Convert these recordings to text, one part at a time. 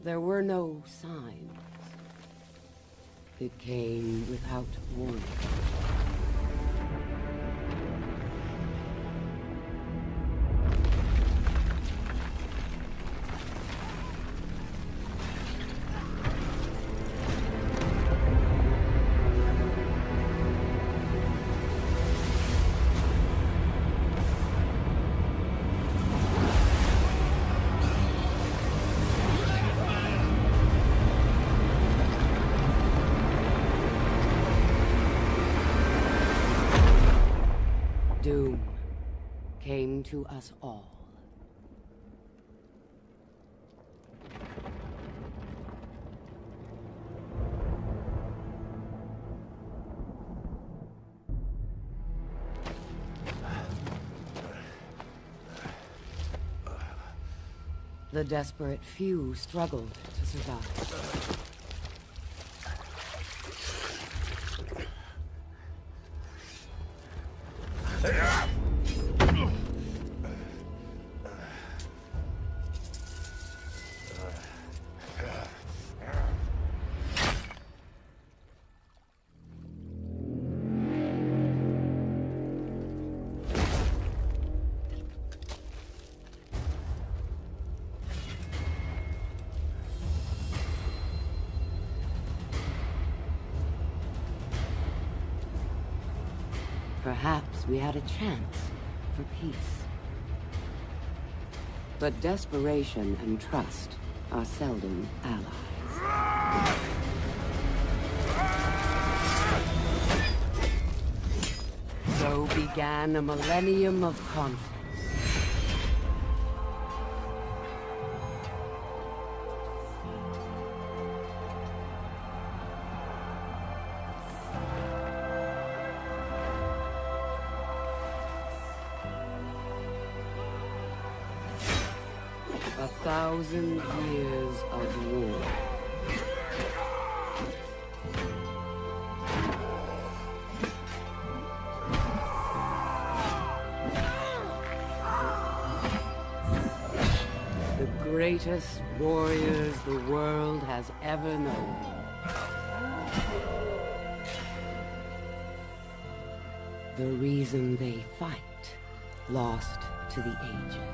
There were no signs. It came without warning. Doom came to us all. The desperate few struggled to survive. Perhaps we had a chance for peace. But desperation and trust are seldom allies. So began a millennium of conflict. A 1,000 years of war. The greatest warriors the world has ever known. The reason they fight, lost to the ages.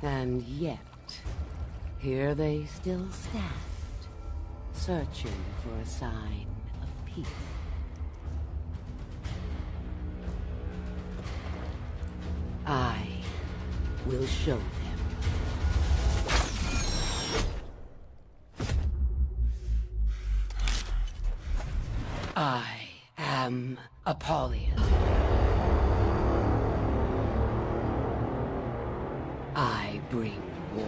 And yet, here they still stand, searching for a sign of peace. I will show them. I am Apollyon. I bring war.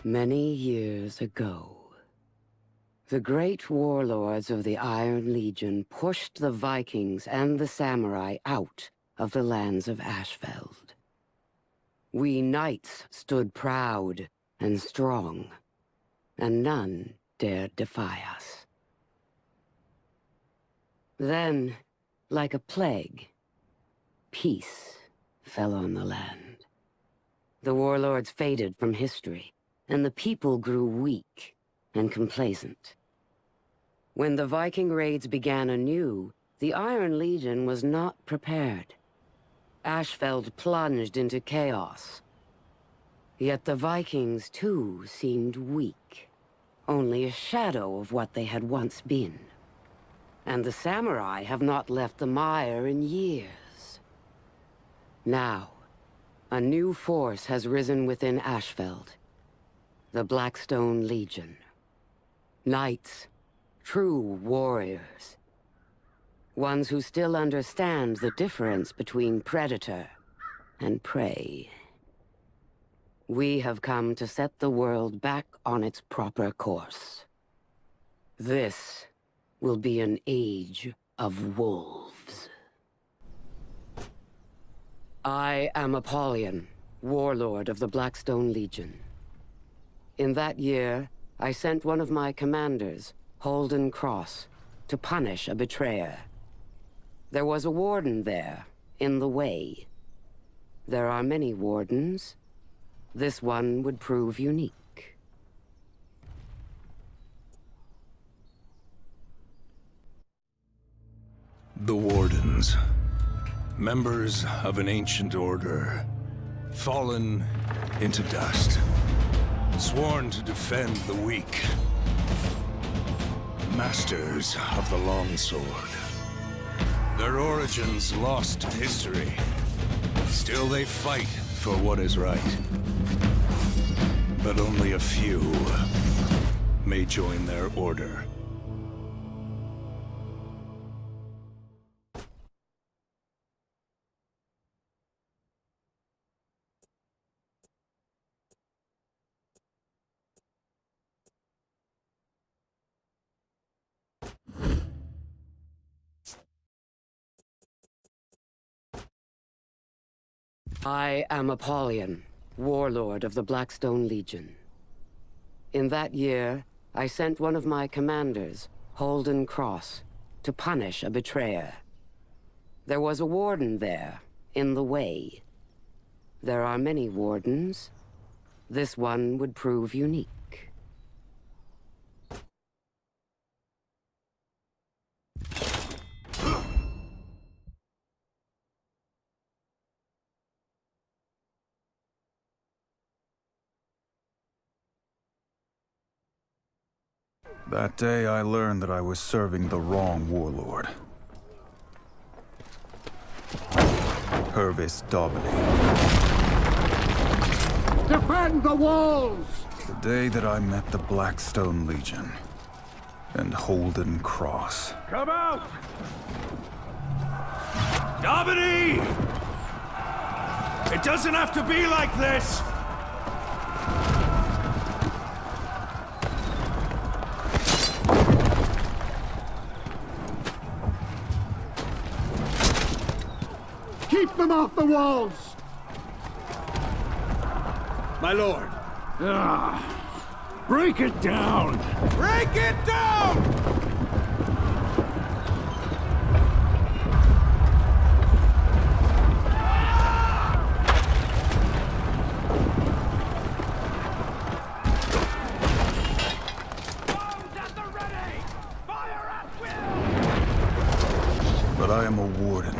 Many years ago, the great warlords of the Iron Legion pushed the Vikings and the samurai out of the lands of Ashfeld. We knights stood proud and strong, and none dared defy us. Then, like a plague, peace fell on the land. The warlords faded from history, and the people grew weak and complacent. When the Viking raids began anew, the Iron Legion was not prepared. Ashfeld plunged into chaos. Yet the Vikings, too, seemed weak, only a shadow of what they had once been. And the samurai have not left the mire in years. Now, a new force has risen within Ashfeld. The Blackstone Legion. Knights, true warriors. Ones who still understand the difference between predator and prey. We have come to set the world back on its proper course. This will be an age of wolves. I am Apollyon, warlord of the Blackstone Legion. In that year, I sent one of my commanders, Holden Cross, to punish a betrayer. There was a warden there, in the way. There are many wardens. This one would prove unique. The Wardens. Members of an ancient order. Fallen into dust. Sworn to defend the weak. Masters of the longsword. Their origins lost to history. Still they fight for what is right. But only a few may join their order. I am Apollyon, warlord of the Blackstone Legion. In that year, I sent one of my commanders, Holden Cross, to punish a betrayer. There was a warden there, in the way. There are many wardens. This one would prove unique. That day I learned that I was serving the wrong warlord. Purvis Daubeny. Defend the walls! The day that I met the Blackstone Legion and Holden Cross. Come out! Daubeny! It doesn't have to be like this! Keep them off the walls! My lord! Break it down! Break it down! But I am a warden.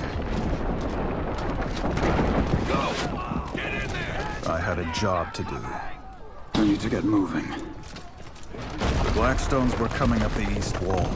I had a job to do. I need to get moving. The Blackstones were coming up the east wall.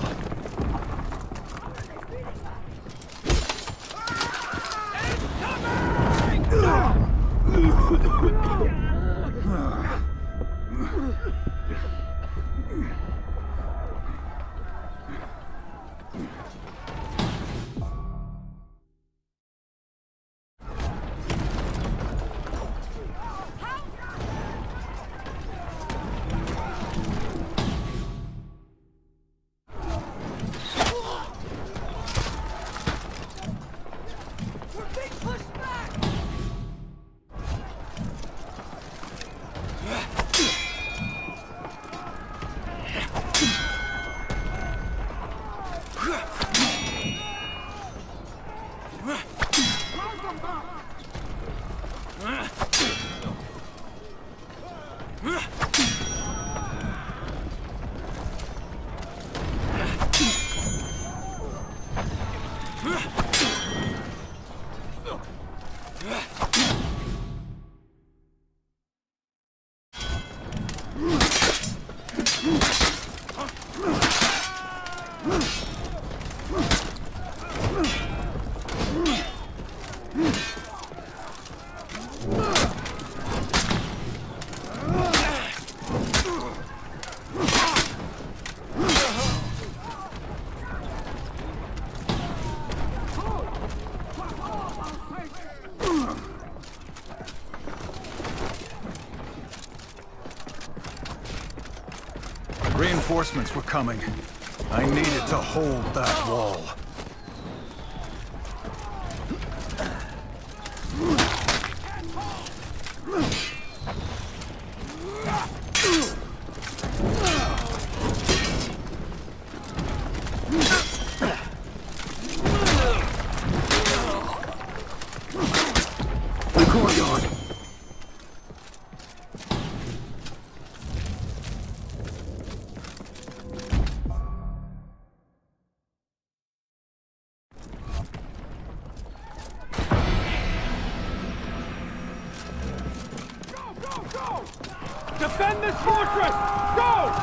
Reinforcements were coming. I needed to hold that wall. Defend this fortress! Go!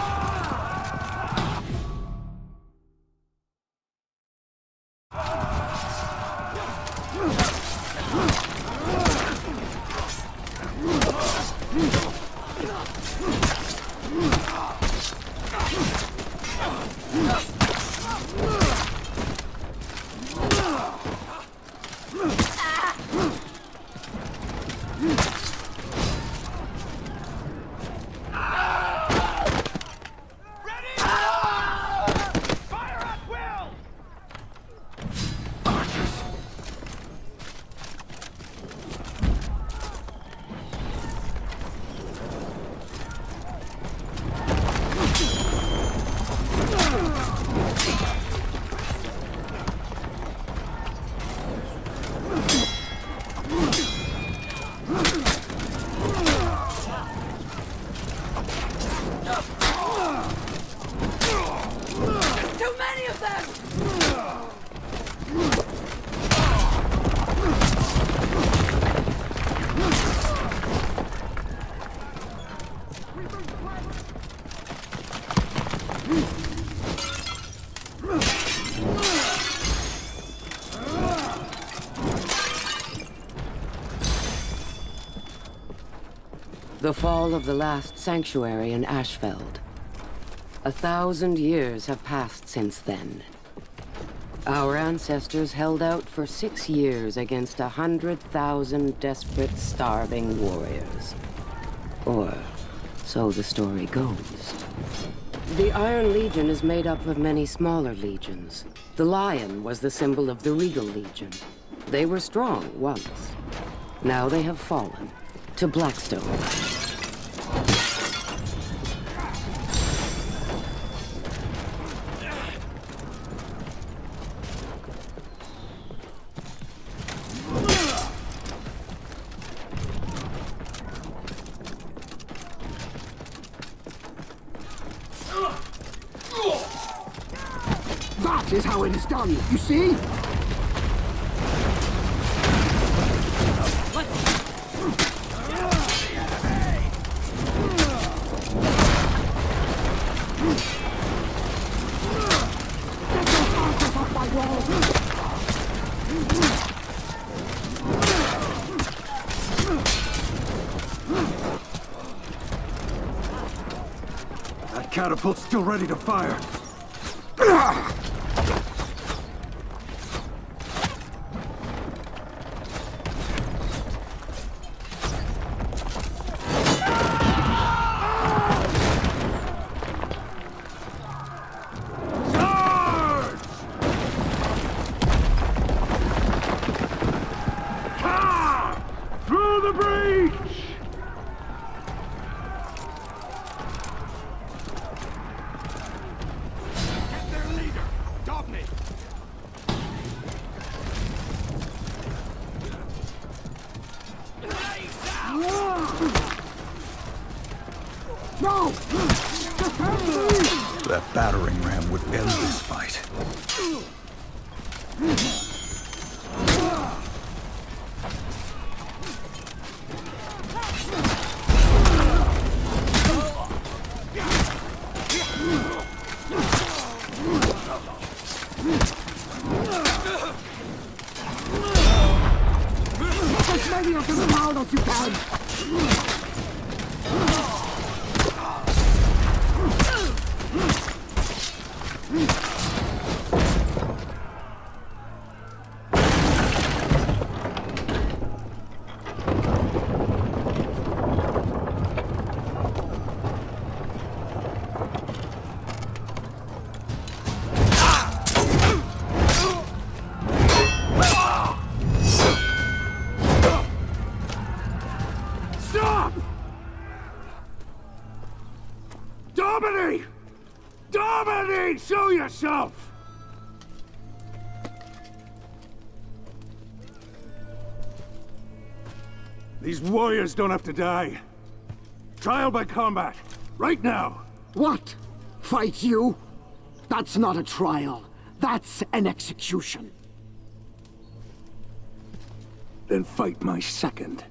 The fall of the last sanctuary in Ashfeld. 1,000 years have passed since then. Our ancestors held out for 6 years against 100,000 desperate, starving warriors. Or so the story goes. The Iron Legion is made up of many smaller legions. The lion was the symbol of the Regal Legion. They were strong once. Now they have fallen to Blackstone. That is how it is done, you see? That catapult's still ready to fire. Through the breach! Get their leader! Dobney! No! Defend me! That battering ram would end this fight. As many of them down as you can! Stop! Domini! Domini! Show yourself! These warriors don't have to die. Trial by combat. Right now. What? Fight you? That's not a trial. That's an execution. Then fight my second.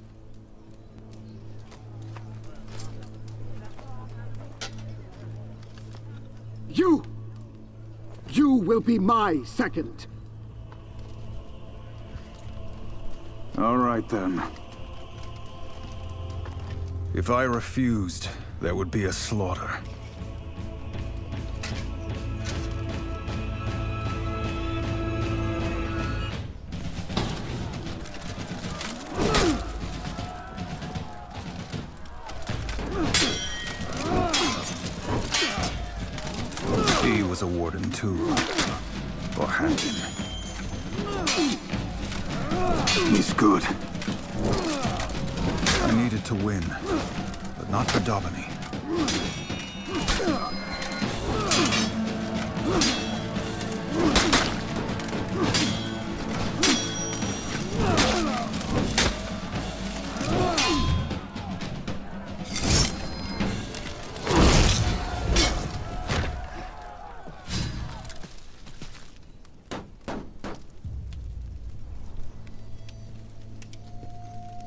will be my second. All right, then. If I refused, there would be a slaughter. He was a warden too. Or had been. He's good. I needed to win, but not for Daubeny.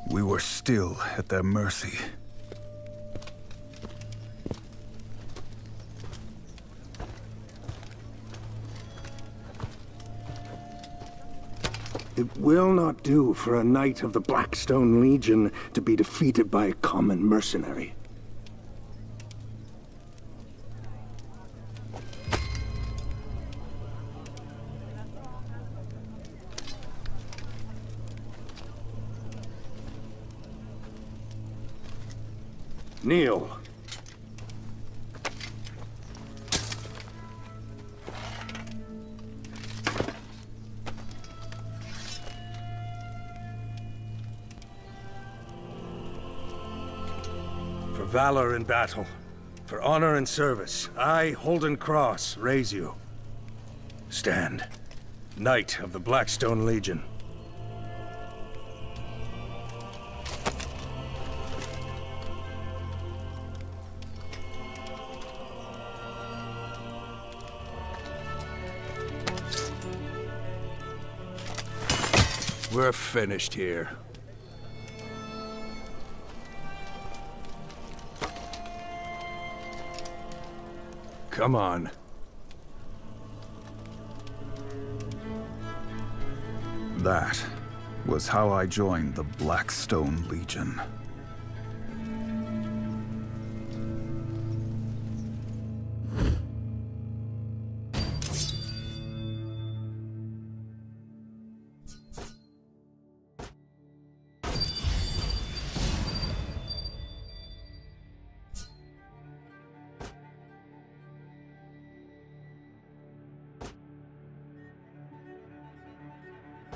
We were still at their mercy. It will not do for a knight of the Blackstone Legion to be defeated by a common mercenary. Kneel. For valor in battle, for honor and service, I, Holden Cross, raise you. Stand, Knight of the Blackstone Legion. We're finished here. Come on. That was how I joined the Blackstone Legion.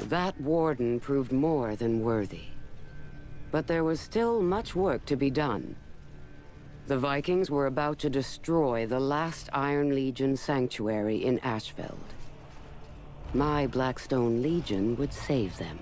That warden proved more than worthy. But there was still much work to be done. The Vikings were about to destroy the last Iron Legion sanctuary in Ashfeld. My Blackstone Legion would save them.